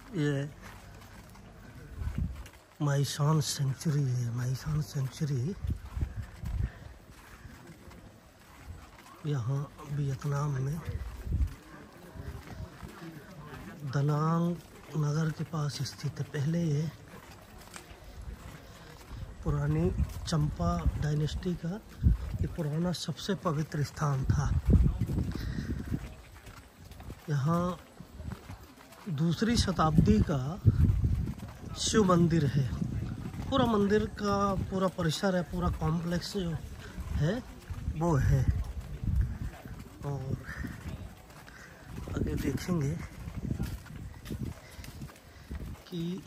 ये माइसान सेंचुरी है। माइसान सेंचुरी यहाँ वियतनाम में दनांग नगर के पास स्थित है। पहले ये पुरानी चंपा डायनेस्टी का ये पुराना सबसे पवित्र स्थान था। यहाँ दूसरी शताब्दी का शिव मंदिर है। पूरा मंदिर का पूरा परिसर है, पूरा कॉम्प्लेक्स जो है वो है। और आगे देखेंगे कि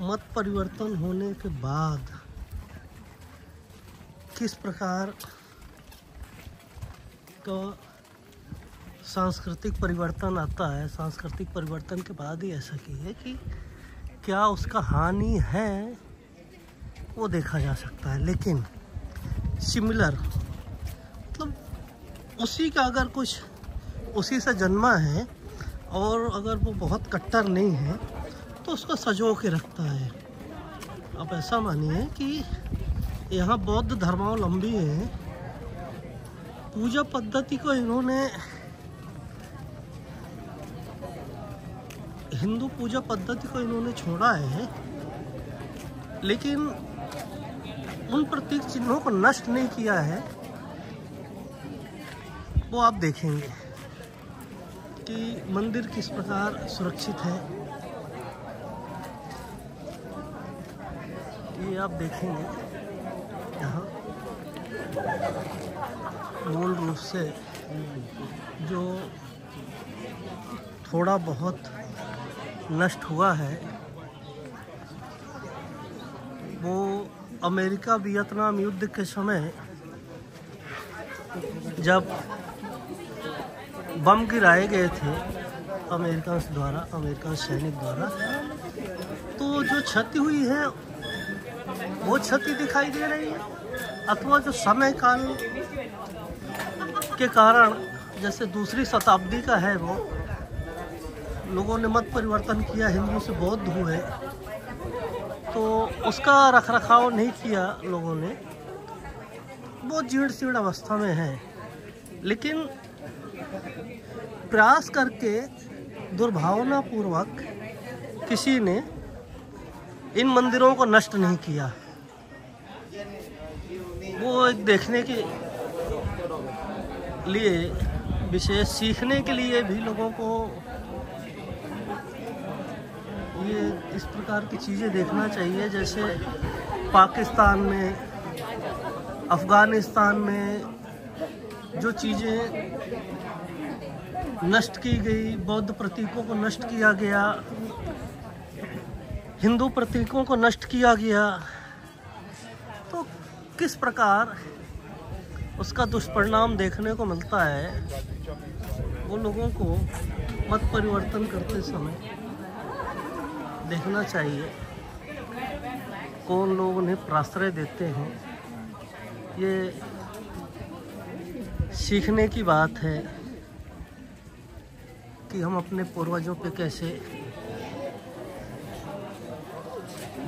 मत परिवर्तन होने के बाद किस प्रकार का सांस्कृतिक परिवर्तन आता है। सांस्कृतिक परिवर्तन के बाद ही ऐसा की है कि क्या उसका हानि है वो देखा जा सकता है। लेकिन सिमिलर मतलब उसी का अगर कुछ उसी से जन्मा है और अगर वो बहुत कट्टर नहीं है तो उसको सजो के रखता है। आप ऐसा मानिए कि यहाँ बौद्ध धर्मावलंबी हैं, पूजा पद्धति को इन्होंने हिंदू पूजा पद्धति को इन्होंने छोड़ा है, लेकिन उन प्रतीक चिन्हों को नष्ट नहीं किया है। वो आप देखेंगे कि मंदिर किस प्रकार सुरक्षित है। ये आप देखेंगे यहाँ मूल रूप से जो थोड़ा बहुत नष्ट हुआ है वो अमेरिका वियतनाम युद्ध के समय जब बम गिराए गए थे अमेरिकन सैनिक द्वारा, तो जो क्षति हुई है वो क्षति दिखाई दे रही है। अथवा जो समय काल के कारण जैसे दूसरी शताब्दी का है, वो लोगों ने मत परिवर्तन किया, हिंदू से बौद्ध हुए, तो उसका रखरखाव नहीं किया लोगों ने, वो जीर्ण शीर्ण अवस्था में है। लेकिन प्रयास करके दुर्भावनापूर्वक किसी ने इन मंदिरों को नष्ट नहीं किया। वो एक देखने के लिए विशेष सीखने के लिए भी लोगों को ये इस प्रकार की चीज़ें देखना चाहिए। जैसे पाकिस्तान में, अफ़गानिस्तान में जो चीज़ें नष्ट की गई, बौद्ध प्रतीकों को नष्ट किया गया, हिंदू प्रतीकों को नष्ट किया गया, तो किस प्रकार उसका दुष्परिणाम देखने को मिलता है। वो लोगों को मत परिवर्तन करते समय देखना चाहिए कौन लोग उन्हें प्रश्रय देते हैं। ये सीखने की बात है कि हम अपने पूर्वजों पे कैसे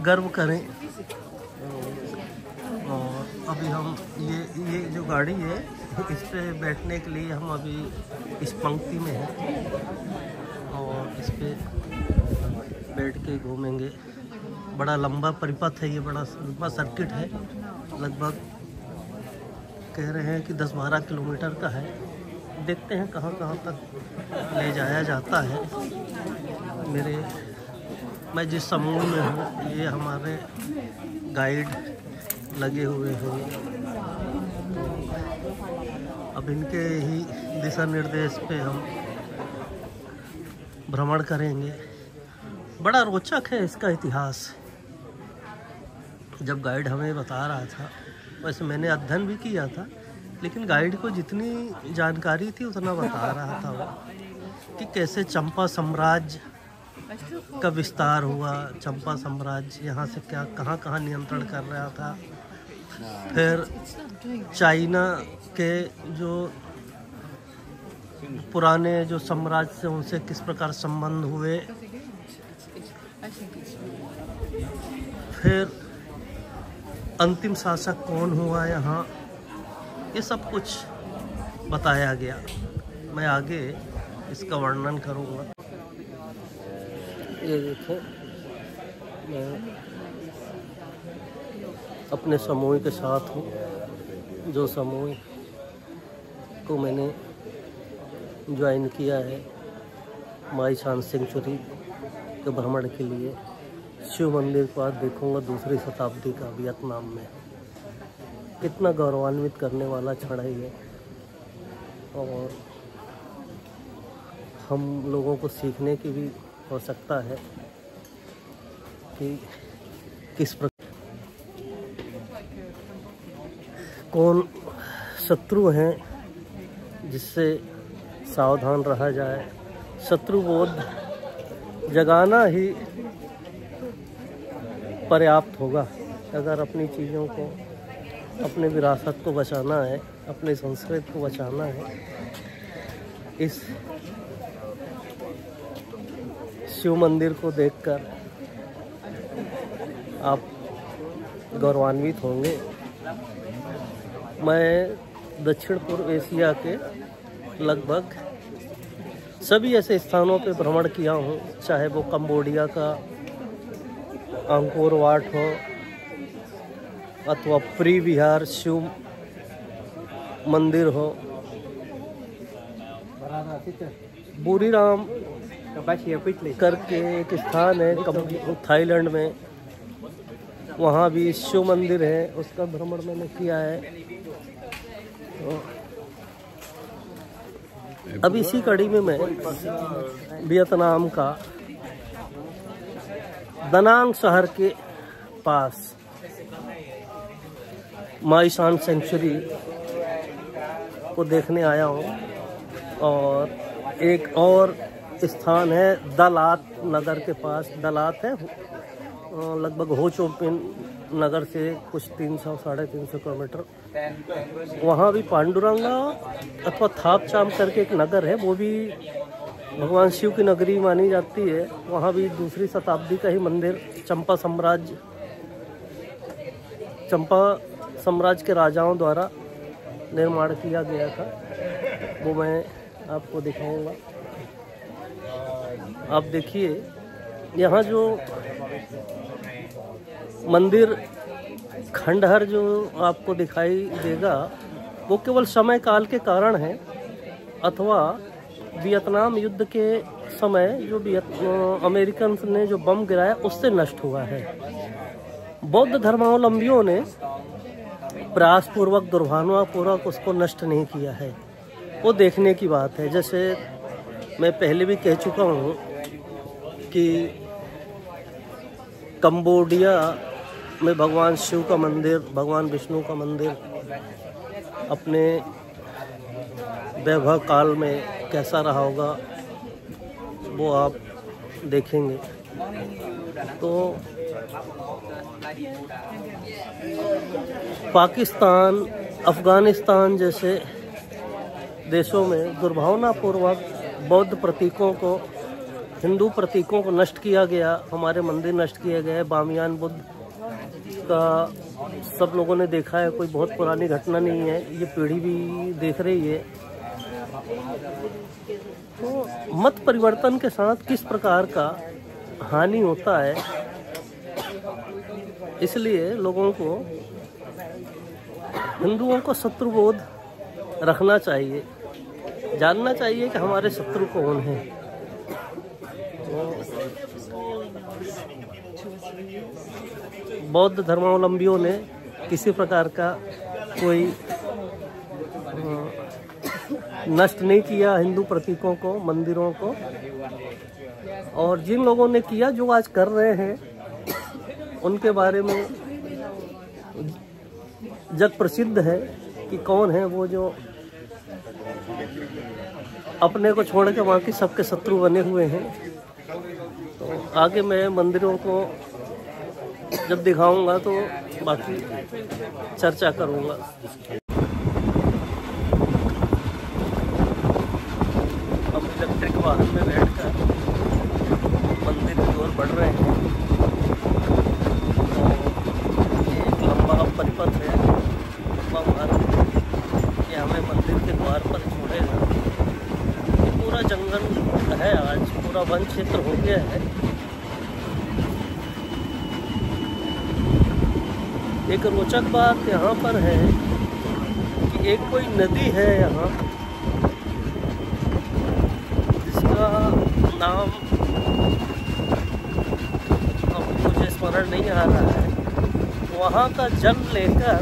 गर्व करें। और अभी हम ये जो गाड़ी है इस पे बैठने के लिए हम अभी इस पंक्ति में हैं और इस पे बैठ के घूमेंगे। बड़ा लंबा परिपथ है, ये बड़ा लंबा सर्किट है, लगभग कह रहे हैं कि 10-12 किलोमीटर का है। देखते हैं कहाँ कहाँ तक ले जाया जाता है। मैं जिस समूह में हूँ ये हमारे गाइड लगे हुए हैं, तो अब इनके ही दिशा निर्देश पे हम भ्रमण करेंगे। बड़ा रोचक है इसका इतिहास। जब गाइड हमें बता रहा था, वैसे मैंने अध्ययन भी किया था, लेकिन गाइड को जितनी जानकारी थी उतना बता रहा था वो कि कैसे चंपा साम्राज्य का विस्तार हुआ। चंपा साम्राज्य यहाँ से क्या कहाँ कहाँ नियंत्रण कर रहा था। फिर चाइना के जो पुराने जो साम्राज्य से उनसे किस प्रकार संबंध हुए, फिर अंतिम शासक कौन हुआ यहाँ, ये सब कुछ बताया गया। मैं आगे इसका वर्णन करूँगा। ये देखो, मैं अपने समूह के साथ हूँ, जो समूह को मैंने ज्वाइन किया है माई शान सेंचुरी के भ्रमण के लिए। शिव मंदिर को आज देखूंगा 2री शताब्दी का वियतनाम में। कितना गौरवान्वित करने वाला क्षण है ये, और हम लोगों को सीखने की भी हो सकता है कि किस प्रकार कौन शत्रु हैं जिससे सावधान रहा जाए। शत्रुबोध जगाना ही पर्याप्त होगा अगर अपनी चीज़ों को, अपने विरासत को बचाना है, अपनी संस्कृति को बचाना है। इस शिव मंदिर को देखकर आप गौरवान्वित होंगे। मैं दक्षिण पूर्व एशिया के लगभग सभी ऐसे स्थानों पे भ्रमण किया हूँ, चाहे वो कंबोडिया का अंकोर वाट हो अथवा प्री विहार शिव मंदिर हो, बुरीराम करके एक स्थान है थाईलैंड में, वहाँ भी शिव मंदिर है, उसका भ्रमण मैंने किया है। अब इसी कड़ी में मैं वियतनाम का दनांग शहर के पास माई शान सेंचुरी को देखने आया हूँ, और एक और स्थान है दलात नगर के पास। दलात है लगभग हो ची मिन्ह नगर से कुछ 300-350 किलोमीटर। वहाँ भी पांडुरंगा अथवा थापचाम करके एक नगर है, वो भी भगवान शिव की नगरी मानी जाती है। वहाँ भी 2री शताब्दी का ही मंदिर चंपा साम्राज्य के राजाओं द्वारा निर्माण किया गया था, वो मैं आपको दिखाऊंगा। आप देखिए, यहाँ जो मंदिर खंडहर जो आपको दिखाई देगा, वो केवल समय काल के कारण है, अथवा वियतनाम युद्ध के समय जो अमेरिकन ने जो बम गिराया उससे नष्ट हुआ है। बौद्ध धर्मावलंबियों ने प्रयासपूर्वक, दुर्भावनापूर्वक उसको नष्ट नहीं किया है, वो देखने की बात है। जैसे मैं पहले भी कह चुका हूँ कि कंबोडिया में भगवान शिव का मंदिर, भगवान विष्णु का मंदिर अपने वैभव काल में कैसा रहा होगा, वो आप देखेंगे। तो पाकिस्तान, अफ़गानिस्तान जैसे देशों में दुर्भावनापूर्वक बौद्ध प्रतीकों को, हिंदू प्रतीकों को नष्ट किया गया, हमारे मंदिर नष्ट किए गए। बामियान बुद्ध का सब लोगों ने देखा है, कोई बहुत पुरानी घटना नहीं है, ये पीढ़ी भी देख रही है। तो मत परिवर्तन के साथ किस प्रकार का हानि होता है, इसलिए लोगों को, हिंदुओं को शत्रुबोध रखना चाहिए, जानना चाहिए कि हमारे शत्रु कौन हैं। बौद्ध धर्मावलंबियों ने किसी प्रकार का कोई नष्ट नहीं किया हिंदू प्रतीकों को, मंदिरों को, और जिन लोगों ने किया, जो आज कर रहे हैं, उनके बारे में जग प्रसिद्ध है कि कौन है वो जो अपने को छोड़ के वहाँ की सबके शत्रु बने हुए हैं। तो आगे मैं मंदिरों को जब दिखाऊंगा तो बाकी चर्चा करूंगा। वाहन में बैठकर मंदिर की ओर बढ़ रहे हैं। ये एक लंबा परिपथ है, लंबा मार्ग, ये हमें मंदिर के द्वार पर छोड़ेगा। ये पूरा जंगल है, आज पूरा वन क्षेत्र हो गया है। एक रोचक बात यहाँ पर है कि एक कोई नदी है यहाँ, जिसका नाम अब मुझे स्मरण नहीं आ रहा है। वहाँ का जल लेकर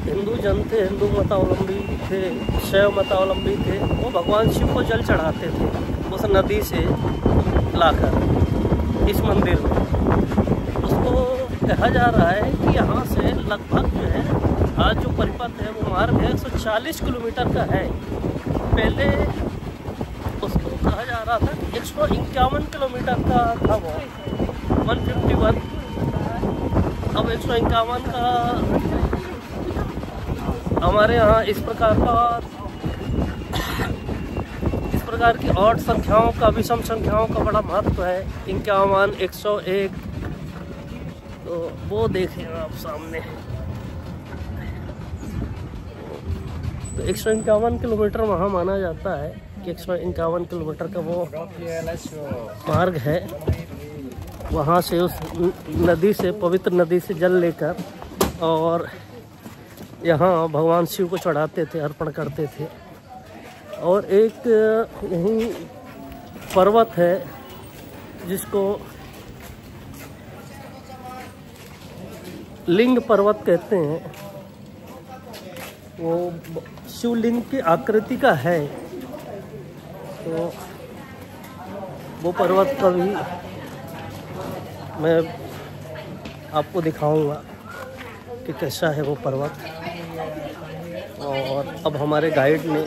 हिंदू जन थे, हिंदू मतावलंबी थे, शैव मतावलंबी थे, वो भगवान शिव को जल चढ़ाते थे उस नदी से लाकर इस मंदिर में। उसको कहा जा रहा है कि यहाँ से लगभग जो है आज जो परिपथ है वो मार्ग है 140 किलोमीटर का है। पहले उसको कहा जा रहा था कि 151 किलोमीटर का था वो, 151। अब 151 का हमारे यहाँ इस प्रकार की ऑड संख्याओं का, विषम संख्याओं का बड़ा महत्व है। 51, 101, तो वो देखें आप सामने। तो 151 किलोमीटर वहाँ माना जाता है कि 151 किलोमीटर का वो मार्ग है। वहाँ से उस नदी से, पवित्र नदी से जल लेकर और यहाँ भगवान शिव को चढ़ाते थे, अर्पण करते थे। और एक यहीं पर्वत है जिसको लिंग पर्वत कहते हैं। वो शिवलिंग की आकृति का है, तो वो पर्वत का भी मैं आपको दिखाऊंगा कि कैसा है वो पर्वत। और अब हमारे गाइड ने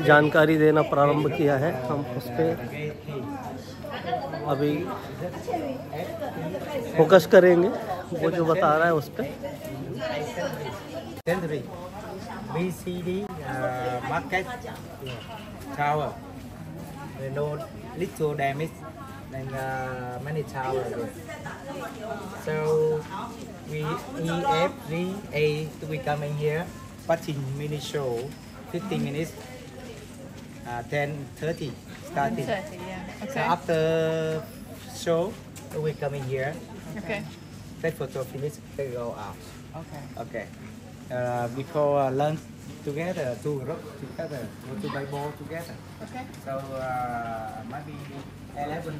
जानकारी देना प्रारंभ किया है, हम उस पर अभी फोकस करेंगे, वो जो बता रहा है उस पर। BCD market tower, no little damage and many towers. So we EFGA to be coming here, watching mini show, 15 minutes, 10:30 starting. 10:30, yeah. Okay. So after show, we coming here. Okay. Take photo finish, they go out. Okay. Okay. Before lunch together, two groups together, go to buy ball together. Okay. So maybe 11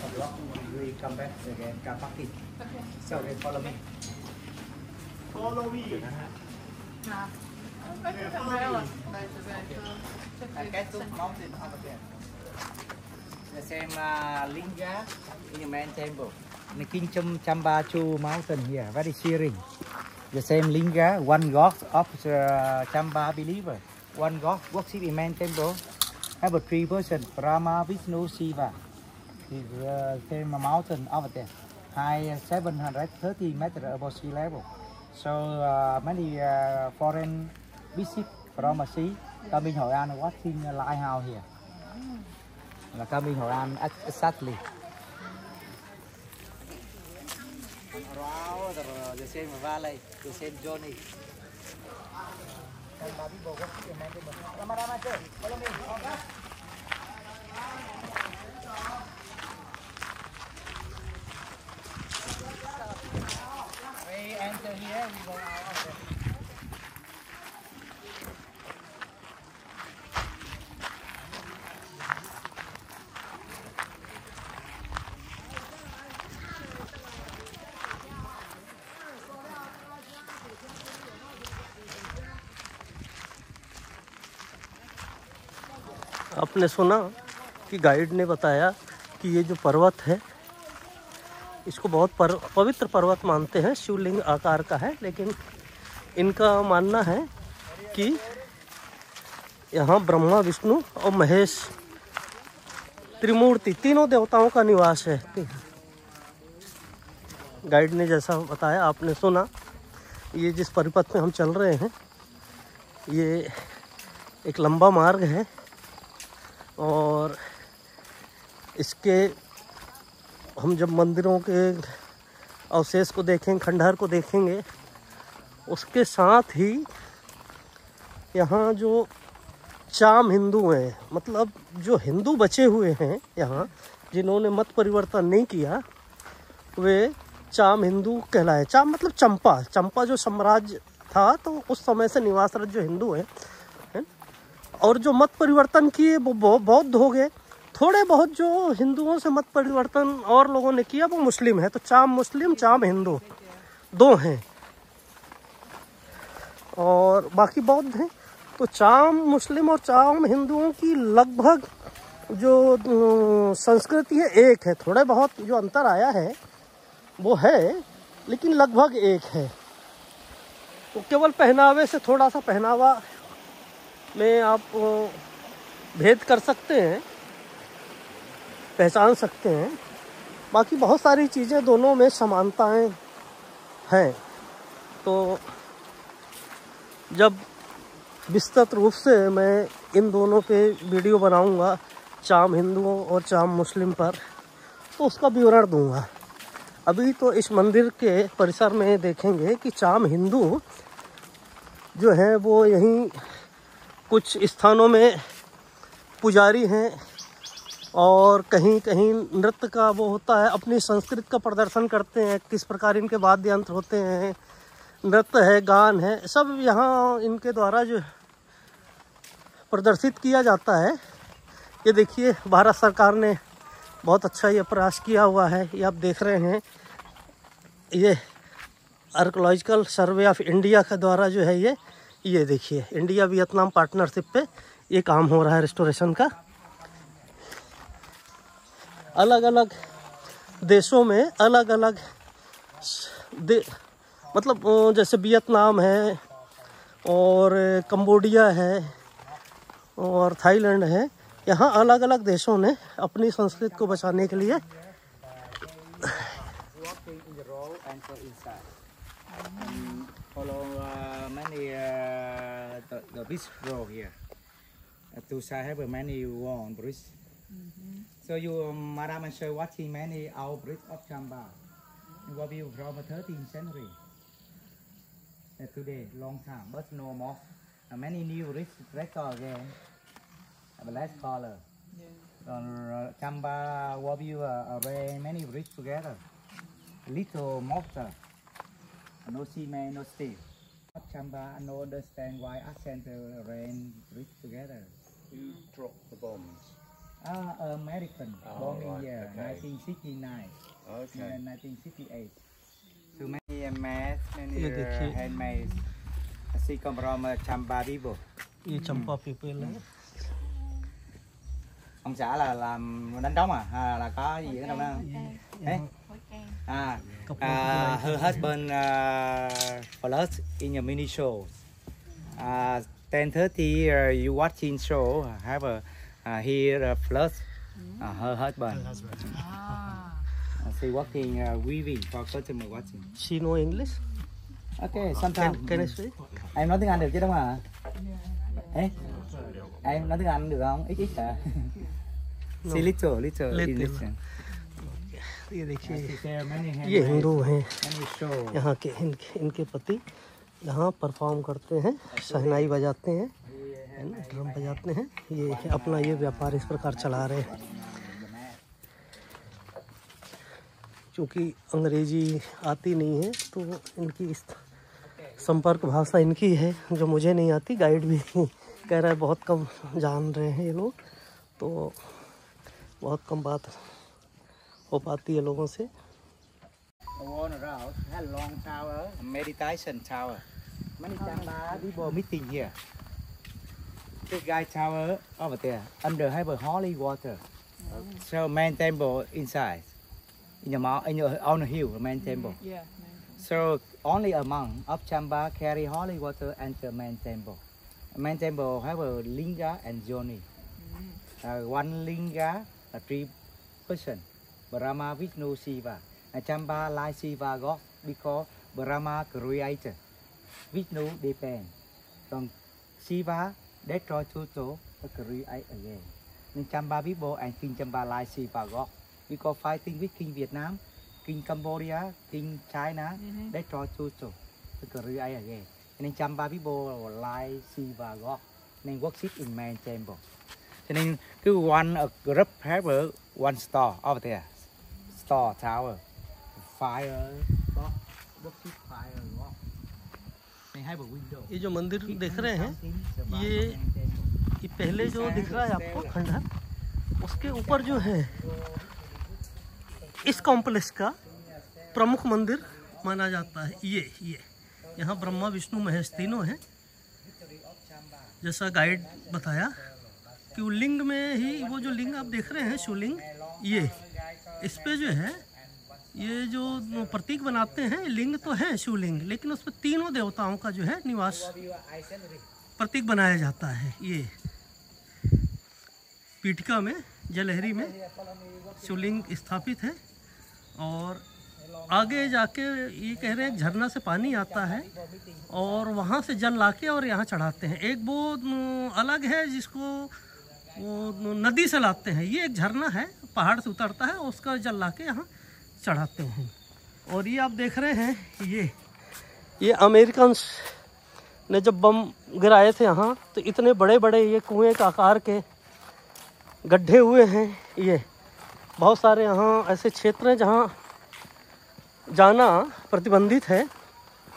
o'clock we come back again, car parking. Okay. So they follow me. Follow me. Get to mountain over there. The same Linga in the main temple. The King Chamba Chu mountain here, very cheering. The same Linga, one god of Chamba believer. One god worship in main temple. Have a three person, Brahma, Vishnu, Shiva. The same mountain over there. High 730 meters above sea level. So many foreign visit from sea coming Hội An watching lighthouse here. Là coming Hội An exactly. The same valley, the same Johnny. We enter here, we go out of there. आपने सुना कि guide ने बताया कि ये जो पर्वत है इसको बहुत पवित्र पर्वत मानते हैं, शिवलिंग आकार का है। लेकिन इनका मानना है कि यहाँ ब्रह्मा, विष्णु और महेश त्रिमूर्ति, तीनों देवताओं का निवास है। गाइड ने जैसा बताया, आपने सुना, ये जिस परिपथ में हम चल रहे हैं ये एक लंबा मार्ग है और इसके हम जब मंदिरों के अवशेष को देखेंगे, खंडहर को देखेंगे, उसके साथ ही यहाँ जो चाम हिंदू हैं, मतलब जो हिंदू बचे हुए हैं यहाँ, जिन्होंने मत परिवर्तन नहीं किया, वे चाम हिंदू कहलाए। चाम मतलब चंपा, चंपा जो साम्राज्य था तो उस समय से निवासरत जो हिंदू हैं है? और जो मत परिवर्तन किए वो बौद्ध हो गए। थोड़े बहुत जो हिंदुओं से मत परिवर्तन और लोगों ने किया वो मुस्लिम है। तो चाम मुस्लिम, चाम हिंदू दो हैं और बाकी बौद्ध हैं। तो चाम मुस्लिम और चाम हिंदुओं की लगभग जो संस्कृति है एक है। थोड़े बहुत जो अंतर आया है वो है, लेकिन लगभग एक है। तो केवल पहनावे से, थोड़ा सा पहनावा में आप भेद कर सकते हैं, पहचान सकते हैं। बाकी बहुत सारी चीज़ें दोनों में समानताएं हैं। तो जब विस्तृत रूप से मैं इन दोनों पे वीडियो बनाऊंगा, चाम हिंदुओं और चाम मुस्लिम पर, तो उसका विवरण दूंगा। अभी तो इस मंदिर के परिसर में देखेंगे कि चाम हिंदू जो है वो यहीं कुछ स्थानों में पुजारी हैं और कहीं कहीं नृत्य का वो होता है, अपनी संस्कृति का प्रदर्शन करते हैं। किस प्रकार इनके वाद्य यंत्र होते हैं, नृत्य है, गान है, सब यहाँ इनके द्वारा जो प्रदर्शित किया जाता है। ये देखिए, भारत सरकार ने बहुत अच्छा ये प्रयास किया हुआ है। ये आप देख रहे हैं, ये आर्कोलॉजिकल सर्वे ऑफ इंडिया के द्वारा जो है ये देखिए, इंडिया वियतनाम पार्टनरशिप पे ये काम हो रहा है रिस्टोरेशन का। अलग अलग देशों में अलग अलग मतलब जैसे वियतनाम है और कंबोडिया है और थाईलैंड है, यहाँ अलग अलग देशों ने अपनी संस्कृति को बचाने के लिए follow many the bridge road here. Two sides have many wall bridge. So you, Madam and Sir, watching many our bridge of Chamba. It was built from the 13th century. Today, long time, but no more. Many new bridge record again. But less color. Chamba was built arrange many bridge together. Little mortar. No cement, no steel. Chamba, no understand why accent arrange bridge together. Who dropped the bombs? American bombing year, okay. 1969. Okay. 1968. So many mats, many handmade. See come from Chamba people. ये चंपा people है। Ông xã là làm đánh trống à? Là có gì ở đâu đó? Her husband plus in a mini show. 10:30 you watching show have a here plus her husband. She working weaving for customer watching. She know English? Okay, sometimes. Can I speak? Em nói tiếng Anh được chứ đúng không ạ? Em nói tiếng Anh được không? Ít ít hả? See little English. ये देखिए, ये हिंदू हैं, यहाँ के इनके पति यहाँ perform करते हैं, शहनाई बजाते हैं, है ना, ड्रम बजाते हैं। ये अपना ये व्यापार इस प्रकार चला रहे हैं। क्योंकि अंग्रेजी आती नहीं है तो इनकी इस संपर्क भाषा इनकी है जो मुझे नहीं आती। गाइड भी कह रहा है बहुत कम जान रहे हैं ये लोग, तो बहुत कम बात हो पाती है लोगों से। Long tower, meditation tower. Many Chamba people meeting here. Big guy tower over there under have a holy water. So main temple inside. In your on the hill, main temple. Yeah. So only a monk of Chamba carry holy water enter main temple. Main temple have a linga and Joni. One linga, a 3 person. Brahma, Vishnu, Shiva. Chamba Lai Siva Gok because Brahma created Vishnu depend from Shiva destroy Chuto create again. Nên Chamba people and King Chamba Lai Siva Gok because fighting with King Vietnam, King Cambodia, King China destroy Chuto create again. Nên Chamba people Lai Siva Gok nên worship in main temple. Cho nên cứ one group have one store over there, store tower, fire, worship fire, नहीं है वो window. ये जो मंदिर देख रहे हैं ये पहले जो दिख रहा है आपको खंडहर, उसके ऊपर जो है इस कॉम्प्लेक्स का प्रमुख मंदिर माना जाता है। ये यहाँ ब्रह्मा विष्णु महेश तीनों हैं, जैसा गाइड बताया कि वो लिंग में ही, वो जो लिंग आप देख रहे हैं शिवलिंग, ये इस पे जो है ये जो प्रतीक बनाते हैं, लिंग तो है शिवलिंग, लेकिन उस पर तीनों देवताओं का जो है निवास प्रतीक बनाया जाता है। ये पीठिका में जलहरी में शिवलिंग स्थापित है और आगे जाके ये कह रहे हैं झरना से पानी आता है और वहाँ से जल लाके और यहाँ चढ़ाते हैं। एक वो अलग है जिसको वो नदी से लाते हैं, ये एक झरना है पहाड़ से उतरता है, उसका जल लाके यहाँ चढ़ाते हैं। और ये आप देख रहे हैं ये अमेरिकन ने जब बम गिराए थे यहाँ, तो इतने बड़े बड़े ये कुएं के आकार के गड्ढे हुए हैं। ये बहुत सारे यहाँ ऐसे क्षेत्र हैं जहाँ जाना प्रतिबंधित है।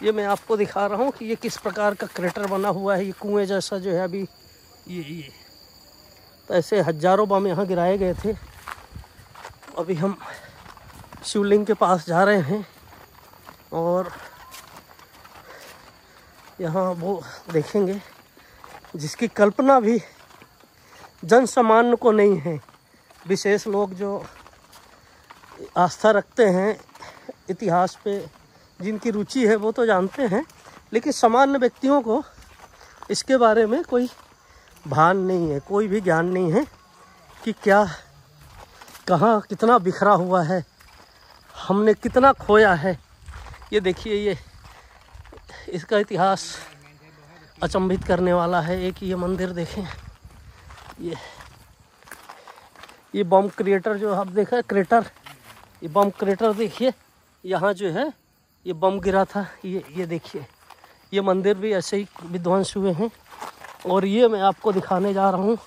ये मैं आपको दिखा रहा हूँ कि ये किस प्रकार का क्रेटर बना हुआ है, ये कुएं जैसा जो है अभी ये तो ऐसे हजारों बम यहाँ गिराए गए थे। अभी हम शिवलिंग के पास जा रहे हैं और यहाँ वो देखेंगे जिसकी कल्पना भी जन सामान्य को नहीं है। विशेष लोग जो आस्था रखते हैं इतिहास पे, जिनकी रुचि है वो तो जानते हैं, लेकिन सामान्य व्यक्तियों को इसके बारे में कोई भान नहीं है, कोई भी ज्ञान नहीं है कि क्या कहाँ कितना बिखरा हुआ है, हमने कितना खोया है। ये देखिए ये इसका इतिहास अचंभित करने वाला है। एक ये मंदिर देखें, ये बम क्रिएटर जो आप देखा क्रेटर, ये बम क्रेटर देखिए, यहाँ जो है ये बम गिरा था। ये देखिए ये मंदिर भी ऐसे ही विध्वंस हुए हैं। और ये मैं आपको दिखाने जा रहा हूँ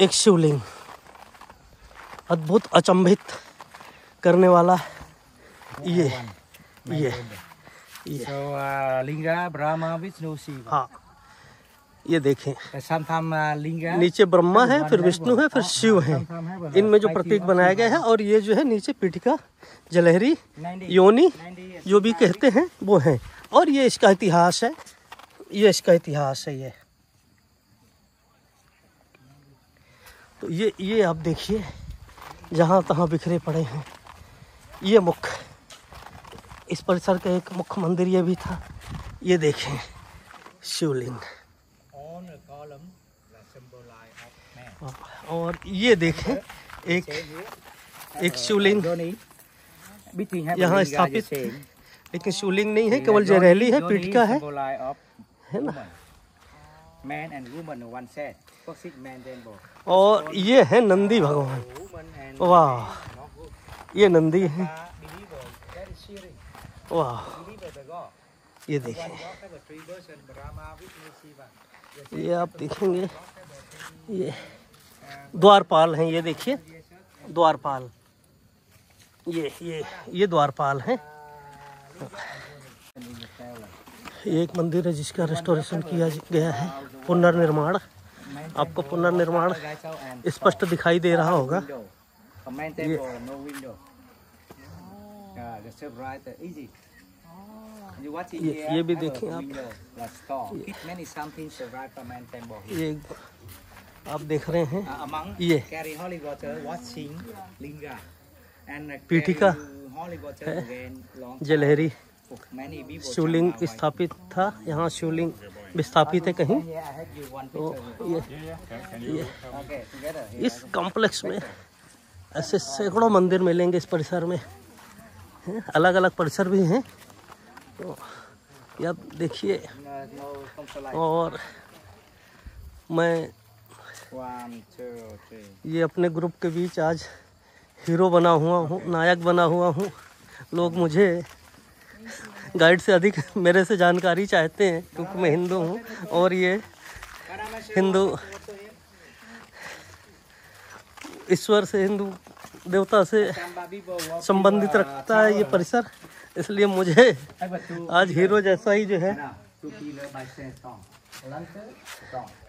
एक शिवलिंग, अद्भुत अचंभित करने वाला। ये लिंगा ब्रह्मा विष्णु शिव। हाँ ये देखें, लिंगा नीचे ब्रह्मा है, फिर विष्णु है, फिर शिव है, इनमें जो प्रतीक बनाया गया है। और ये जो है नीचे पीठिका जलहरी योनि जो भी कहते हैं वो है। और ये इसका इतिहास है, ये इसका इतिहास है। ये तो ये आप देखिए जहाँ तहाँ बिखरे पड़े हैं। ये मुख्य इस परिसर का एक मुख्य मंदिर ये भी था। ये देखें शिवलिंग, और ये देखें एक शिवलिंग यहाँ स्थापित, लेकिन शिवलिंग नहीं है, केवल जरैली है, पीठिका है ना। और ये है नंदी भगवान। वाह, ये नंदी है। वाह, ये देखिए, ये आप देखेंगे ये द्वारपाल हैं। ये देखिए द्वारपाल, ये द्वारपाल हैं। ये एक मंदिर है जिसका रेस्टोरेशन किया गया है, पुनर्निर्माण। आपको पुनर्निर्माण स्पष्ट दिखाई दे रहा होगा। ये भी देखें आप, ये आप देख रहे हैं ये पीठिका है जलहरी। शिवलिंग स्थापित था यहाँ, शिवलिंग विस्थापित है कहीं। तो ये इस कॉम्प्लेक्स में ऐसे सैकड़ों मंदिर मिलेंगे इस परिसर में। अलग अलग परिसर भी हैं। तो ये आप देखिए। और मैं ये अपने ग्रुप के बीच आज हीरो बना हुआ हूँ, नायक बना हुआ हूँ। लोग मुझे गाइड से अधिक मेरे से जानकारी चाहते हैं क्योंकि मैं हिंदू हूँ और ये हिंदू ईश्वर से, हिंदू देवता से संबंधित रखता है ये परिसर, इसलिए मुझे आज हीरो जैसा ही जो है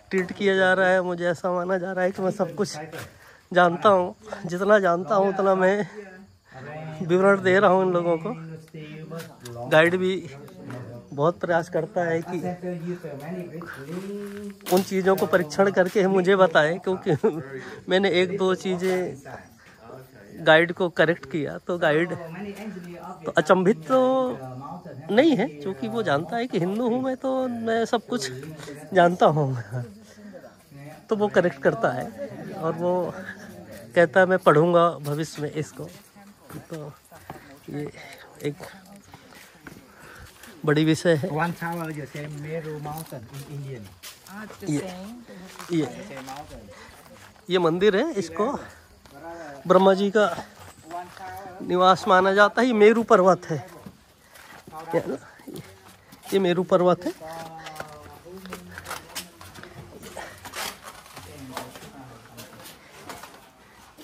ट्रीट किया जा रहा है। मुझे ऐसा माना जा रहा है कि मैं सब कुछ जानता हूँ, जितना जानता हूँ उतना मैं विवरण दे रहा हूँ इन लोगों को। गाइड भी बहुत प्रयास करता है कि उन चीज़ों को परीक्षण करके मुझे बताए, क्योंकि मैंने एक दो चीज़ें गाइड को करेक्ट किया तो गाइड तो अचंभित तो नहीं है, क्योंकि वो जानता है कि हिंदू हूँ मैं, तो मैं सब कुछ जानता हूँ। तो वो करेक्ट करता है और वो कहता है मैं पढ़ूंगा भविष्य में इसको। तो ये एक बड़ी विषय है। One tower the same Meru mountain in Indian. ये मंदिर है, इसको ब्रह्मा जी का निवास माना जाता है। ये मेरू पर्वत है, ये मेरू पर्वत है।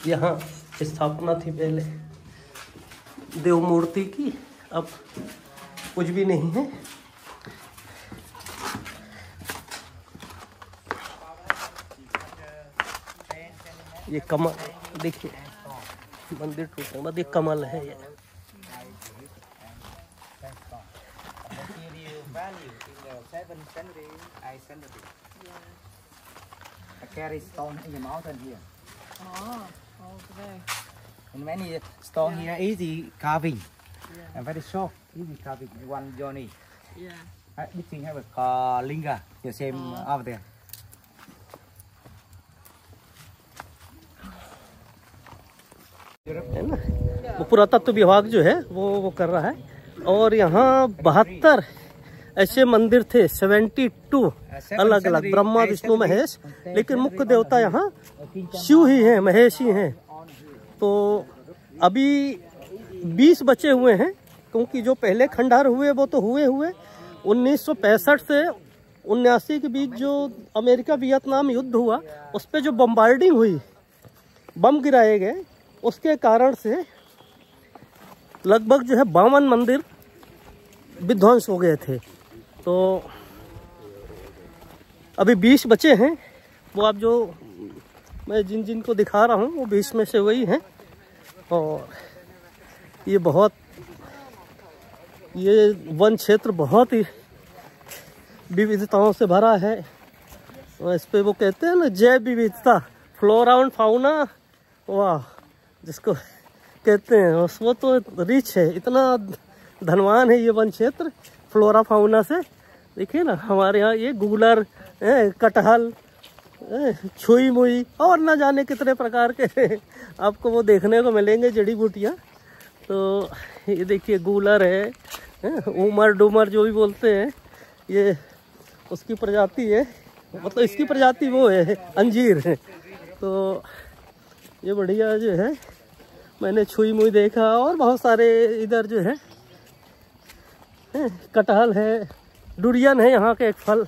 यहाँ स्थापना थी पहले देव मूर्ति की, अब कुछ भी नहीं है। ये कमल देखिए, मंदिर टूटने के बाद ये कमल है। ये carry stone in the mountain here. Oh, okay. And many stone here easy carving. And very soft, easy carving. One journey. Yeah. This thing have a linga, the same over there. है ना, वो पुरातत्व विभाग जो है वो कर रहा है। और यहाँ 72 ऐसे मंदिर थे, 72 अलग अलग, ब्रह्मा विष्णु महेश, लेकिन मुख्य देवता यहाँ शिव ही हैं, महेश ही हैं। तो अभी 20 बचे हुए हैं, क्योंकि जो पहले खंडहर हुए वो तो हुए 1965 से 79 के बीच जो अमेरिका वियतनाम युद्ध हुआ, उस पर जो बम्बार्डिंग हुई, बम गिराए गए, उसके कारण से लगभग जो है 52 मंदिर विध्वंस हो गए थे। तो अभी 20 बचे हैं। वो आप जो मैं जिन को दिखा रहा हूँ वो 20 में से वही हैं। और ये वन क्षेत्र बहुत ही विविधताओं से भरा है। और इस पे वो कहते हैं ना, जैव विविधता, फ्लोरा एंड फाउना, वाह जिसको कहते हैं, वो तो रिच है, इतना धनवान है ये वन क्षेत्र फ्लोरा फाउना से। देखिए ना, हमारे यहाँ ये गूलर, कटहल, छुई मुई और ना जाने कितने प्रकार के आपको वो देखने को मिलेंगे, जड़ी बूटियाँ। तो ये देखिए गूलर है, उमर डूमर जो भी बोलते हैं, ये उसकी प्रजाति है, मतलब इसकी प्रजाति वो है अंजीर है। तो ये बढ़िया जो है, मैंने छुई मुई देखा। और बहुत सारे इधर जो है कटहल है, डुरियन है यहाँ के एक फल,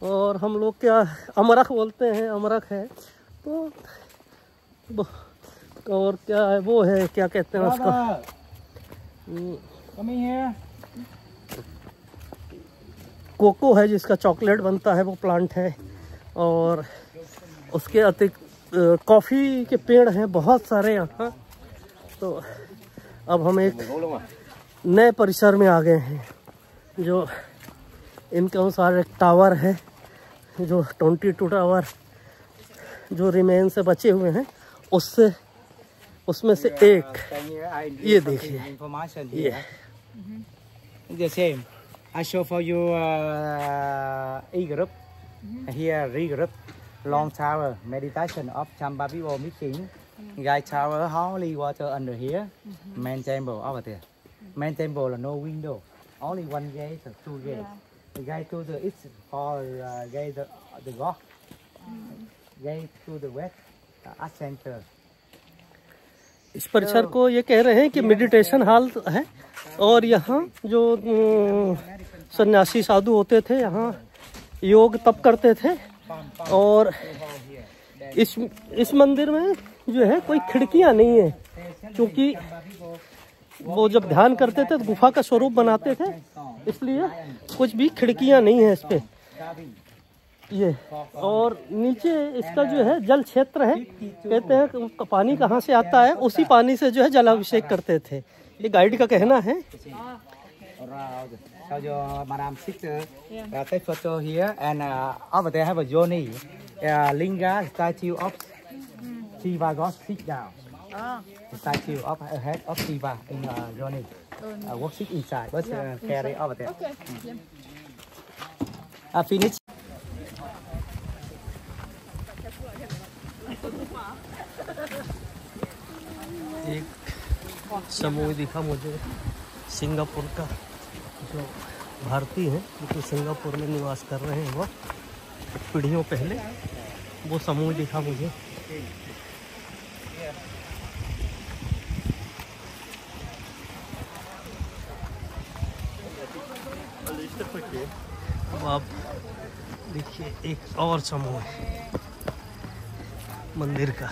और हम लोग क्या अमरख बोलते हैं, अमरख है। तो और क्या है, वो है क्या कहते हैं उसका, कोको है जिसका चॉकलेट बनता है, वो प्लांट है। और उसके अतिरिक्त कॉफ़ी के पेड़ हैं बहुत सारे यहाँ। तो अब हम एक नए परिसर में आ गए हैं, जो इनके अनुसार एक टावर है, जो 22 टावर जो रिमेन से बचे हुए हैं, उसमें से एक ये देखिए, ये the same. I show for you E group. Here re group long tower meditation of Chamba people meeting. Guy tower, holy water under here. Main temple over there. Main temple là no window. Only one gate or two gates. The gate to the east for gate the rock. Gate to the west, art center. इस परिसर को ये कह रहे हैं कि meditation hall है और यहाँ जो सन्यासी साधु होते थे यहाँ योग तप करते थे। और इस मंदिर में जो है कोई खिड़कियाँ नहीं है, क्योंकि वो जब ध्यान करते थे तो गुफा का स्वरूप बनाते थे, इसलिए कुछ भी खिड़कियाँ नहीं है इस पे ये। और नीचे इसका जो है जल क्षेत्र है, कहते हैं पानी कहाँ से आता है, उसी पानी से जो है जलाभिषेक करते थे, ये गाइड का कहना है। So your Madam sister, take photo here and over there have a Yoni, Linga statue of Shiva God sit down. The statue of a head of Shiva in Yoni. What sit inside? But carry over there. Okay. Finish. एक समूह दिखा मुझे Singapore का, जो भारतीय हैं जो Singapore में निवास कर रहे हैं वो पीढ़ियों पहले, वो समूह दिखा मुझे। अब आप देखिए एक और समूह है मंदिर का।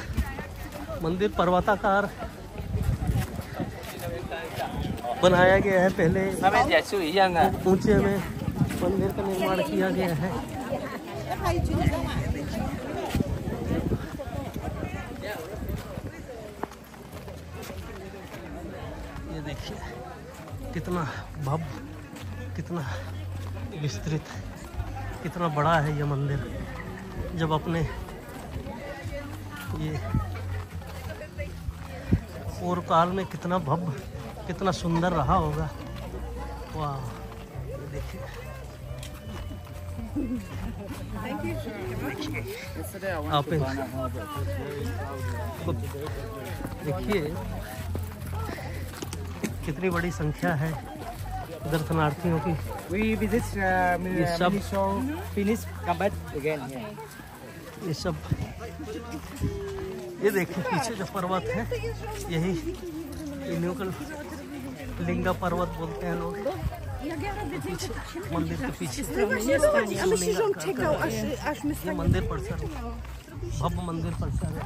मंदिर पर्वताकार बनाया गया है, पहले ऊंचे में मंदिर का निर्माण किया गया है। ये देखिए कितना भव्य, कितना विस्तृत, कितना बड़ा है ये मंदिर। जब अपने ये पूर्व काल में कितना भव्य, कितना सुंदर रहा होगा। वाह, ये देखिए आप देखिए कितनी बड़ी संख्या है दर्शनार्थियों की। ये सब ये सब ये देखिए पीछे जो पर्वत है, यही इन्हों लिंगा पर्वत बोलते हैं लोग। मंदिर के पीछे ये मंदिर परिसर, भव्य मंदिर परिसर है।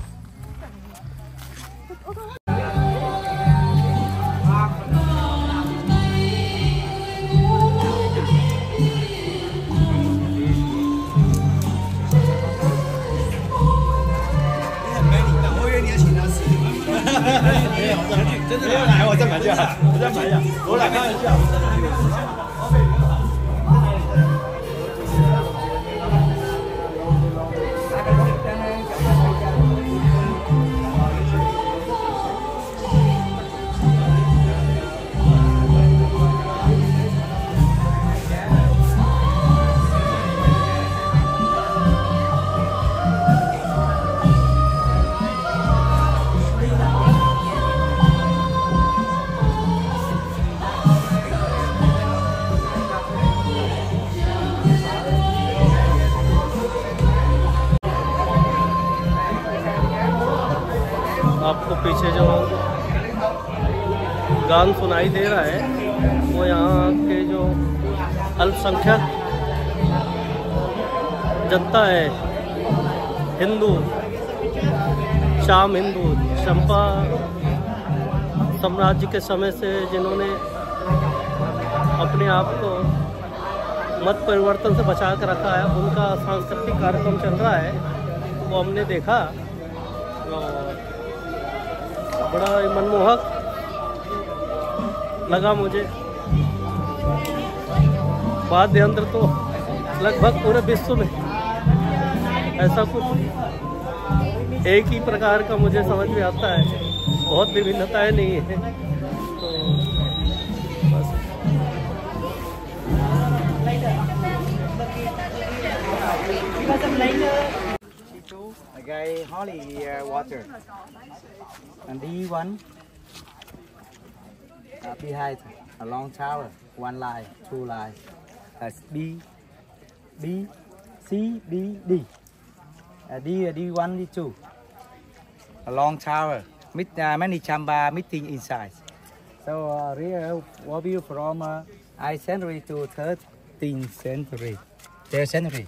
आपको पीछे जो गान सुनाई दे रहा है वो यहाँ के जो अल्पसंख्यक जनता है, हिंदू, शाम हिंदू, चंपा साम्राज्य के समय से जिन्होंने अपने आप को मत परिवर्तन से बचा कर रखा है, उनका सांस्कृतिक कार्यक्रम चल रहा है, वो हमने देखा। बड़ा मनमोहक लगा मुझे। वाद्य यंत्र तो लगभग पूरे विश्व में ऐसा कुछ एक ही प्रकार का मुझे समझ में आता है, बहुत विभिन्नताएं नहीं है। तो बस Again, holy water. And this one behind a long tower, one line, two line. That's B, C, D, D. D1, D2. A long tower. Many chamba meeting inside. So real view from 8th century to 13th century. 3rd century.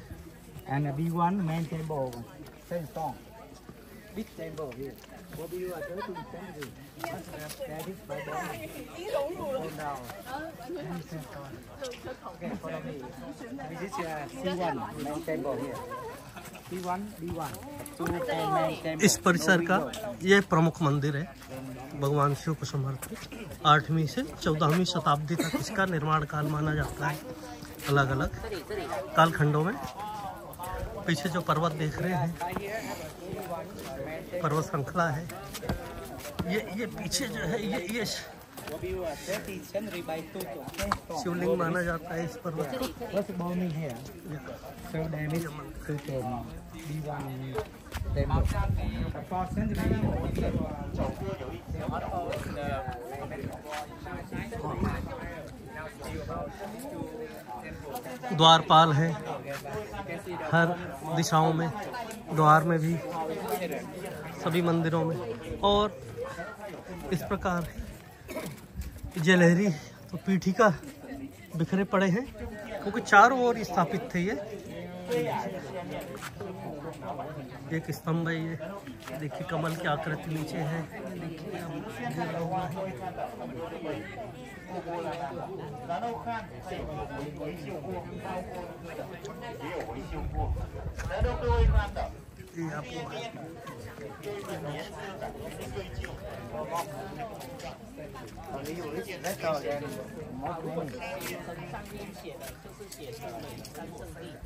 And B1 main temple, same song. Big temple here. What view at 13th century. That is by down. Okay, follow me. This is C1 main temple here. C1, B1. इस परिसर का ये प्रमुख मंदिर है, भगवान शिव को समर्पित। 8वीं से 14वीं शताब्दी तक इसका निर्माण काल माना जाता है, अलग अलग कालखंडों में। पीछे जो पर्वत देख रहे हैं, पर्वत श्रृंखला है। ये पीछे जो है ये शिवलिंग माना जाता है इस पर्वत को। द्वारपाल है हर दिशाओं में, द्वार में भी, सभी मंदिरों में। और इस प्रकार जलहरी तो पीठिका बिखरे पड़े हैं, क्योंकि चारों ओर स्थापित थे। ये एक स्तंभ है, ये देखिए कमल की आकृति नीचे है। देखिए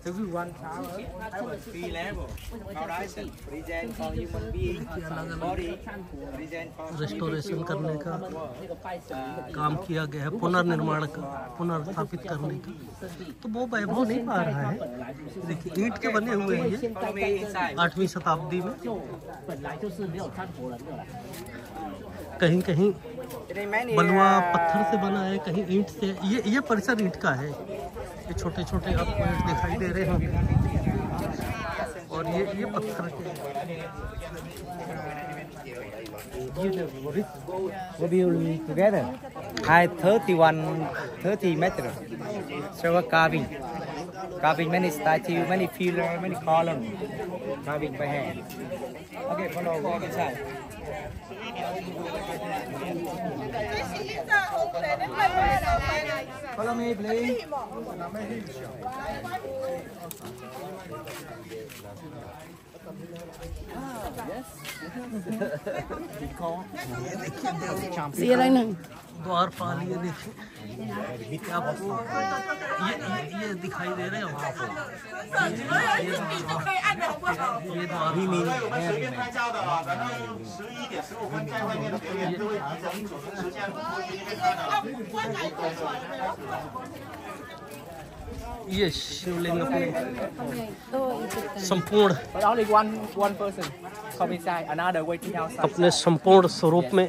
Everyone tower have a 3 level. Foundation present for human being, body present for restoration करने का काम किया गया है, पुनर्निर्माण का, पुनर्स्थापित करने का। तो वो वैभव नहीं पा रहा है। देखिए ईंट के बने हुए हैं ये 8वीं शताब्दी में। कहीं कहीं बलुआ पत्थर से बना है, कहीं ईंट से। ये परिसर ईंट का है। ये छोटे छोटे आपको ईंट दिखाई दे रहे होंगे, और ये पत्थर के। together. Height 30 meters. So carving many statues, many pillars, many columns. Carving by hand. Okay, follow walk inside. Follow me, please. द्वारपाल ये देखिए, आपको ये दिखाई दे रहे हो। ये द्वार भी ये शिवलिंग अपने संपूर्ण अपने संपूर्ण स्वरूप में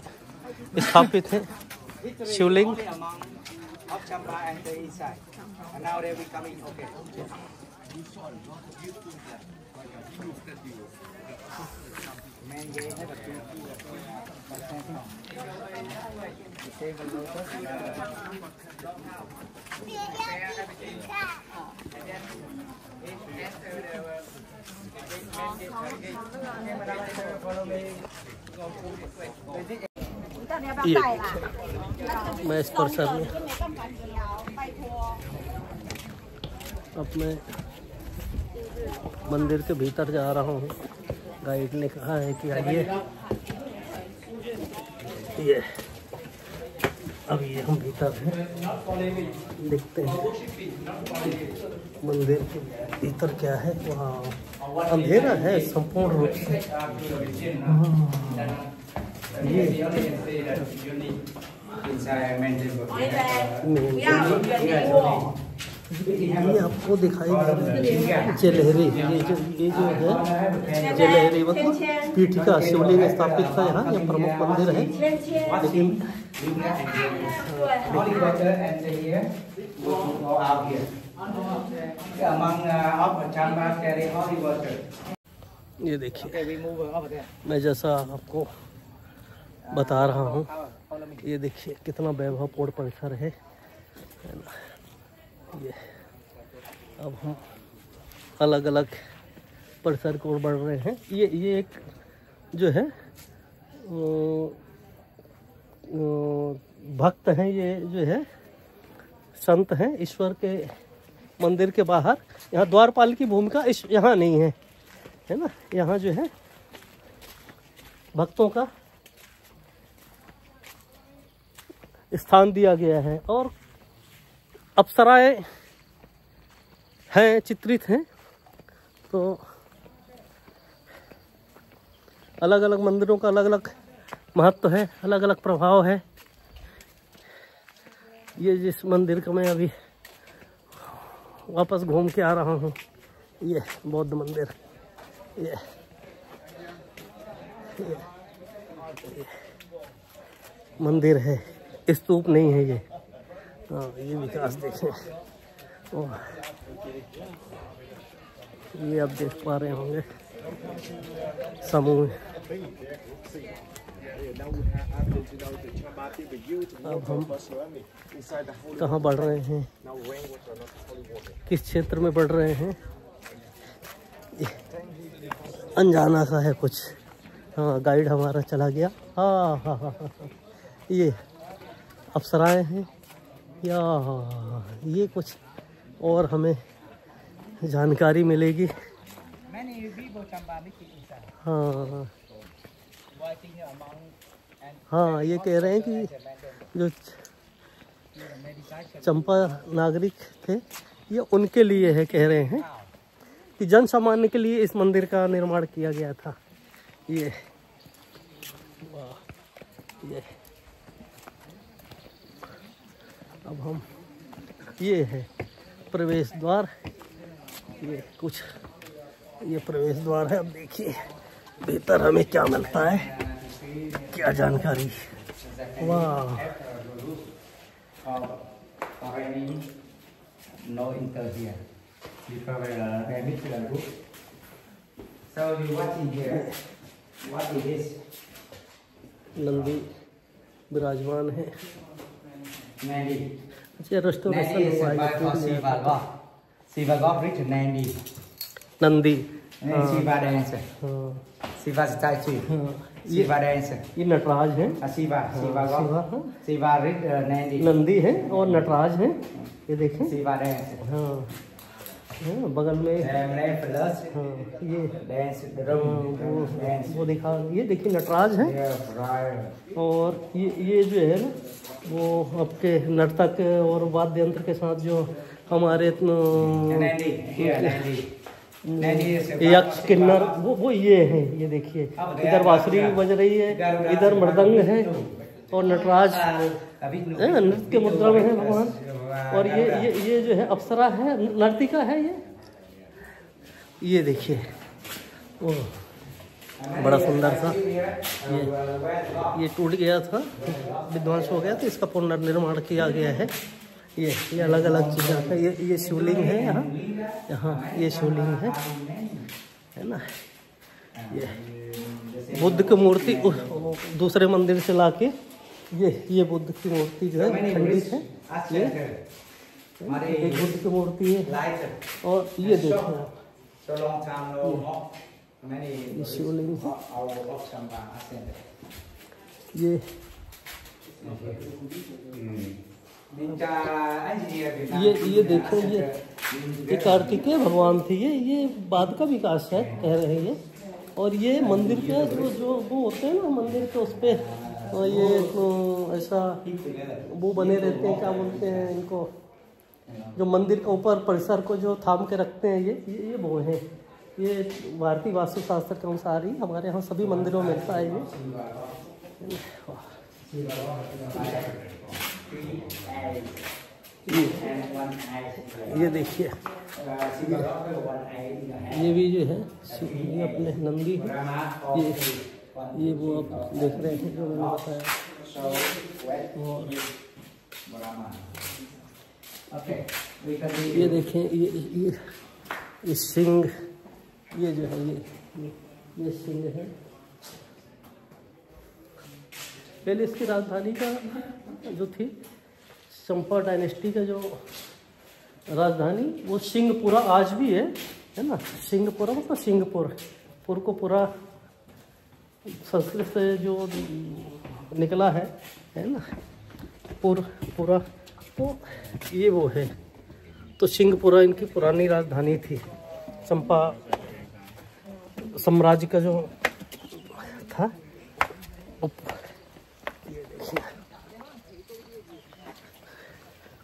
स्थापित है। शिवलिंग मैं इस परिसर में अपने मंदिर के भीतर जा रहा हूँ। गाइड ने कहा है कि आइए, ये अब ये हम भीतर हैं, देखते हैं मंदिर के भीतर क्या है। वहाँ अंधेरा है संपूर्ण रूप से। ये ये आपको दिखाई दे रहा है जलहरी, ये जो है जलहरी मतलब पीठिका शिवलिंग स्थापित था यहाँ, ये प्रमुख मंदिर है। लेकिन ये देखिए, मैं जैसा आपको बता रहा हूँ, ये देखिए कितना वैभवपूर्ण परिसर है ना। ये अब हम अलग अलग परिसर की ओर बढ़ रहे हैं। ये एक जो है भक्त हैं, ये जो है संत हैं ईश्वर के मंदिर के बाहर। यहाँ द्वारपाल की भूमिका यहाँ नहीं है, है ना। यहाँ जो है भक्तों का स्थान दिया गया है और अप्सराएं हैं, चित्रित हैं। तो अलग अलग मंदिरों का अलग अलग महत्व है, अलग अलग प्रभाव है। ये जिस मंदिर का मैं अभी वापस घूम के आ रहा हूँ, ये बौद्ध मंदिर, ये मंदिर है, स्तूप नहीं है ये। हाँ, ये विकास देखें, और ये आप देख पा रहे होंगे समूह। अब हम कहाँ बढ़ रहे हैं, किस क्षेत्र में बढ़ रहे हैं, अनजाना सा है कुछ। हाँ, गाइड हमारा चला गया। हाँ हाँ हाँ हाँ, ये अप्सराएं हैं या ये कुछ और हमें जानकारी मिलेगी। हाँ हाँ, ये कह रहे हैं कि जो चंपा नागरिक थे, ये उनके लिए है, कह रहे हैं कि जन सामान्य के लिए इस मंदिर का निर्माण किया गया था। ये अब हम, ये है प्रवेश द्वार, ये कुछ ये प्रवेश द्वार है। अब देखिए भीतर हमें क्या मिलता है, क्या जानकारी। वाह, नंदी विराजमान है। अच्छा, restoration Nandi, Shiva dancer. Shiva statue. Shiva dancer. ये नटराज है। Shiva God. Shiva Nandi. Nandi है और नटराज है, ये देखें। Shiva dancer. हाँ, बगल में ये dance, वो दिखा, ये देखिए नटराज है। और ये जो है ना, वो आपके नर्तक और वाद्य यंत्र के साथ जो हमारे यक्ष किन्नर, वो ये है। ये देखिए, इधर बांसुरी बज रही है, इधर मृदंग है, और नटराज नृत्य मुद्रा में है भगवान। और ये जो है अप्सरा है, नर्तिका है। ये देखिए, ओ बड़ा सुंदर सा, ये टूट गया था, विध्वंस हो गया, तो इसका पुनर्निर्माण किया गया है। ये अलग अलग चीज़ें हैं। ये शिवलिंग है यहाँ ये शिवलिंग है ना। ये बुद्ध की मूर्ति दूसरे मंदिर से लाके ये बुद्ध की मूर्ति जो है खंडित है। ये एक बुद्ध की मूर्ति है। और ये देखिए आप, ये शिवलिंग है। ये देखो, ये कार्तिकेय भगवान थे। ये बाद का विकास है, कह रहे हैं ये। और ये मंदिर के जो वो होते हैं ना, मंदिर के उस पे ये ऐसा वो बने रहते हैं, क्या बोलते हैं इनको, जो मंदिर के ऊपर परिसर को जो थाम के रखते हैं, ये वो है। ये भारतीय वास्तुशास्त्र के अनुसार ही हमारे यहाँ सभी मंदिरों में मिलता है ये। ये देखिए, ये भी जो है ये अपने नंदी है। ये वो आप देख रहे हैं जो मैंने बताया। और ये देखें, ये सिंह, ये जो है ये सिंह है। पहले इसकी राजधानी का जो थी, चंपा डायनेस्टी का जो राजधानी, वो सिंहपुरा आज भी है ना। सिंहपुरा मतलब सिंहपुर, पुर को पूरा संस्कृत से जो निकला है ना, पूरा, तो ये वो है। तो सिंहपुरा इनकी पुरानी राजधानी थी। चंपा साम्राज्य का जो था।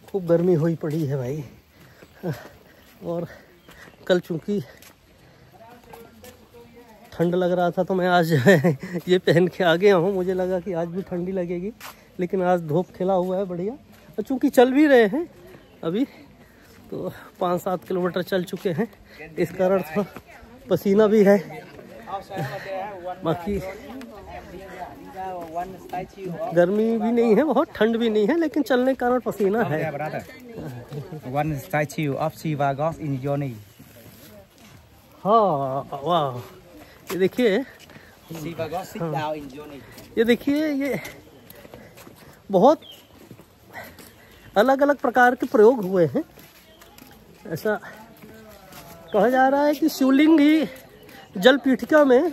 खूब गर्मी हुई पड़ी है भाई। और कल चूँकि ठंड लग रहा था तो मैं आज ये पहन के आ गया हूँ। मुझे लगा कि आज भी ठंडी लगेगी, लेकिन आज धूप खिला हुआ है बढ़िया। और चूँकि चल भी रहे हैं अभी, तो 5-7 किलोमीटर चल चुके हैं, इस कारण थोड़ा पसीना भी है। बाकी गर्मी भी नहीं है, बहुत ठंड भी नहीं है, लेकिन चलने के कारण पसीना है। One statue of Shiva God in Yoni. हाँ, वाह, ये देखिए, Shiva God sit down in Yoni. ये देखिए, ये बहुत अलग अलग प्रकार के प्रयोग हुए हैं। ऐसा कहा जा रहा है कि शिवलिंग ही जल पीठिका में,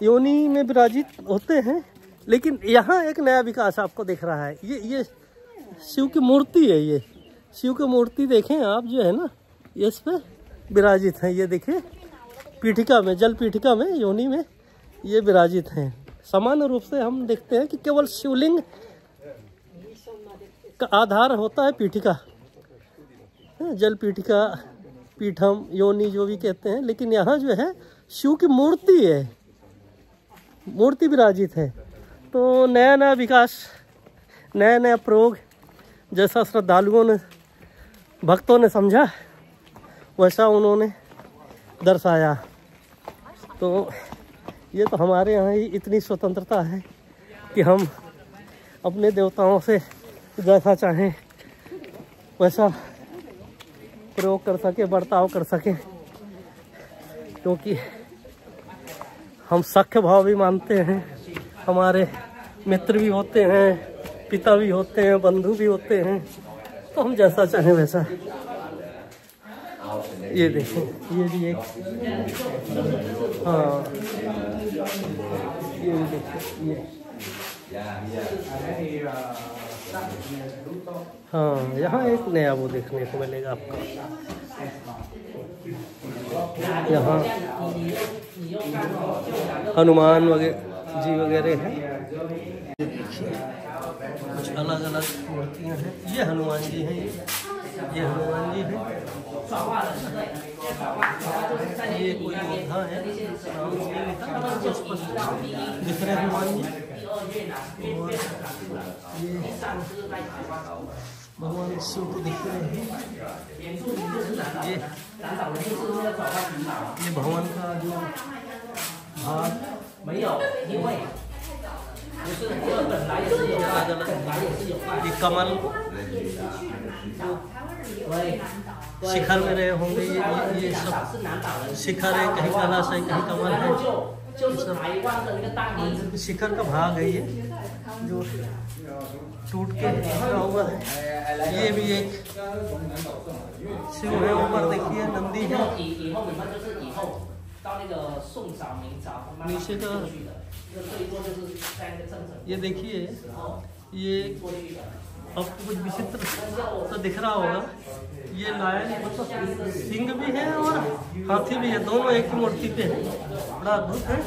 योनि में विराजित होते हैं। लेकिन यहाँ एक नया विकास आपको दिख रहा है। ये शिव की मूर्ति है। ये शिव की मूर्ति देखें आप, जो है ना, ये इस पे विराजित है। ये देखिए, पीठिका में, जल पीठिका में, योनि में ये विराजित हैं। सामान्य रूप से हम देखते हैं कि केवल शिवलिंग का आधार होता है पीठिका, जल पीठिका, पीठम, योनि जो भी कहते हैं। लेकिन यहाँ जो है शिव की मूर्ति है, मूर्ति विराजित है। तो नया नया विकास, नया नया प्रयोग, जैसा श्रद्धालुओं ने, भक्तों ने समझा, वैसा उन्होंने दर्शाया। तो ये तो हमारे यहाँ ही इतनी स्वतंत्रता है कि हम अपने देवताओं से जैसा चाहें वैसा प्रयोग कर सके, बर्ताव कर सके। क्योंकि हम सख्य भाव भी मानते हैं, हमारे मित्र भी होते हैं, पिता भी होते हैं, बंधु भी होते हैं। तो हम जैसा चाहें वैसा। ये देखें, ये भी एक, हाँ, ये भी देखिए, ये, हाँ, यहाँ एक नया वो देखने को मिलेगा आपको। यहाँ हनुमान वगैरह जी वगैरह हैं। ये देखिए, कुछ अलग अलग मूर्तियाँ हैं। ये हनुमान जी हैं, ये हनुमान जी हैं। ये कोई योद्धा है, नाम से दिख रहे हनुमान जी। और ये भगवान शिव को दिख रहे हैं। ये भगवान का जो भाग, ये कमल शिखर में रहे होंगे। ये सब शिखर है, कहीं कलश है, कहीं कमल है। सब शिखर का भाग है, ये जो टूट के बिखरा हुआ है। ये भी एक शिव है। ऊपर देखिए नंदी है, नीचे का ये देखिए। ये आपको कुछ विचित्र तो दिख रहा होगा। ये लायन मतलब सिंह भी है और हाथी भी है, दोनों एक ही मूर्ति पे है। बड़ा अद्भुत है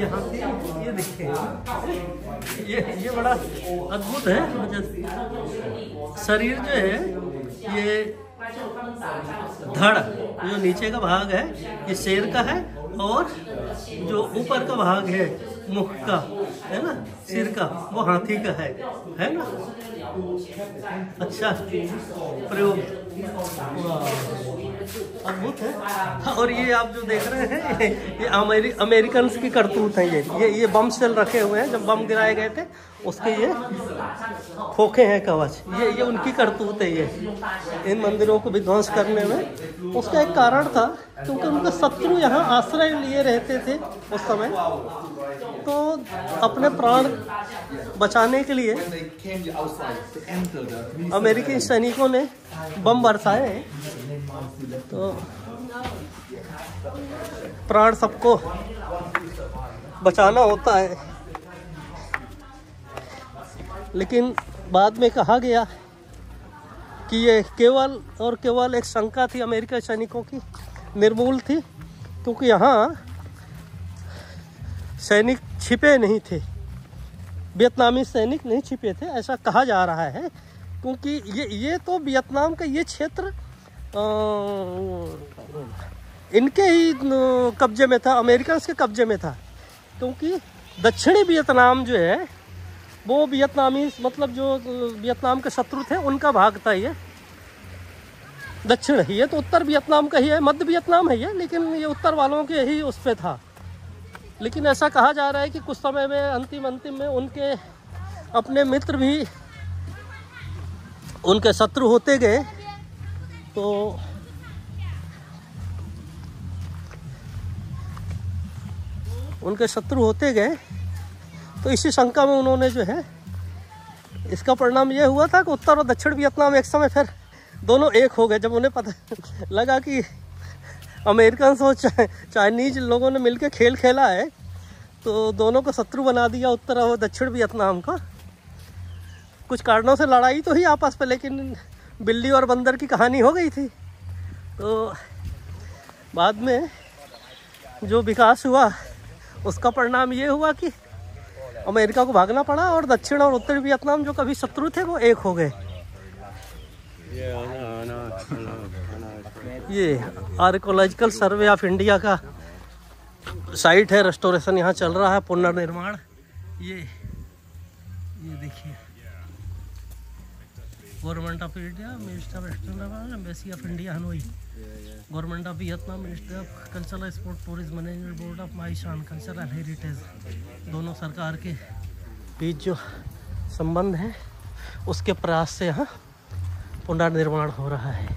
ये हाथी। ये देखिए, ये बड़ा अद्भुत है। शरीर जो है, ये धड़ जो नीचे का भाग है ये शेर का है, और जो ऊपर का भाग है मुख का है ना, सिर का वो हाथी का है ना। अच्छा प्रयोग, अद्भुत है। और ये आप जो देख रहे हैं ये अमेरिकन की करतूत है। ये बम सेल रखे हुए हैं, जब बम गिराए गए थे उसके ये खोखे हैं कवच, ये उनकी करतूत है। ये इन मंदिरों को विध्वंस करने में उसका एक कारण था, क्योंकि उनके शत्रु यहाँ आश्रय लिए रहते थे उस समय, तो अपने प्राण बचाने के लिए अमेरिकी सैनिकों ने बम बरसाए। तो प्राण सबको बचाना होता है, लेकिन बाद में कहा गया कि ये केवल और केवल एक शंका थी अमेरिकी सैनिकों की, निर्मूल थी, क्योंकि यहाँ सैनिक छिपे नहीं थे, वियतनामी सैनिक नहीं छिपे थे, ऐसा कहा जा रहा है। क्योंकि ये तो वियतनाम का ये क्षेत्र इनके ही कब्जे में था, अमेरिकन के कब्जे में था। क्योंकि दक्षिणी वियतनाम जो है वो वियतनामी, मतलब जो वियतनाम के शत्रु थे उनका भाग था ये दक्षिण ही। ये तो उत्तर वियतनाम का ही है, मध्य वियतनाम है ये, लेकिन ये उत्तर वालों के ही उस पे था। लेकिन ऐसा कहा जा रहा है कि कुछ समय में अंतिम में उनके अपने मित्र भी उनके शत्रु होते गए। तो उनके शत्रु होते गए, तो इसी शंका में उन्होंने जो है, इसका परिणाम ये हुआ था कि उत्तर और दक्षिण वियतनाम एक समय फिर दोनों एक हो गए। जब उन्हें पता लगा कि अमेरिकन और चाइनीज लोगों ने मिलकर खेल खेला है, तो दोनों को शत्रु बना दिया, उत्तर और दक्षिण वियतनाम का। कुछ कारणों से लड़ाई तो ही आपस में, लेकिन बिल्ली और बंदर की कहानी हो गई थी। तो बाद में जो विकास हुआ उसका परिणाम ये हुआ कि अमेरिका को भागना पड़ा, और दक्षिण और उत्तर वियतनाम जो कभी शत्रु थे वो एक हो गए। ये आर्कियोलॉजिकल सर्वे ऑफ इंडिया का साइट है, रेस्टोरेशन यहाँ चल रहा है, पुनर्निर्माण। ये देखिए, government of India, minister of external embassy of India Hanoi, government of Vietnam, ministry of cultural sport tourism management, board of My Son cultural heritage, दोनों सरकार के बीच जो संबंध है उसके प्रयास से यहाँ पुनर्निर्माण हो रहा है।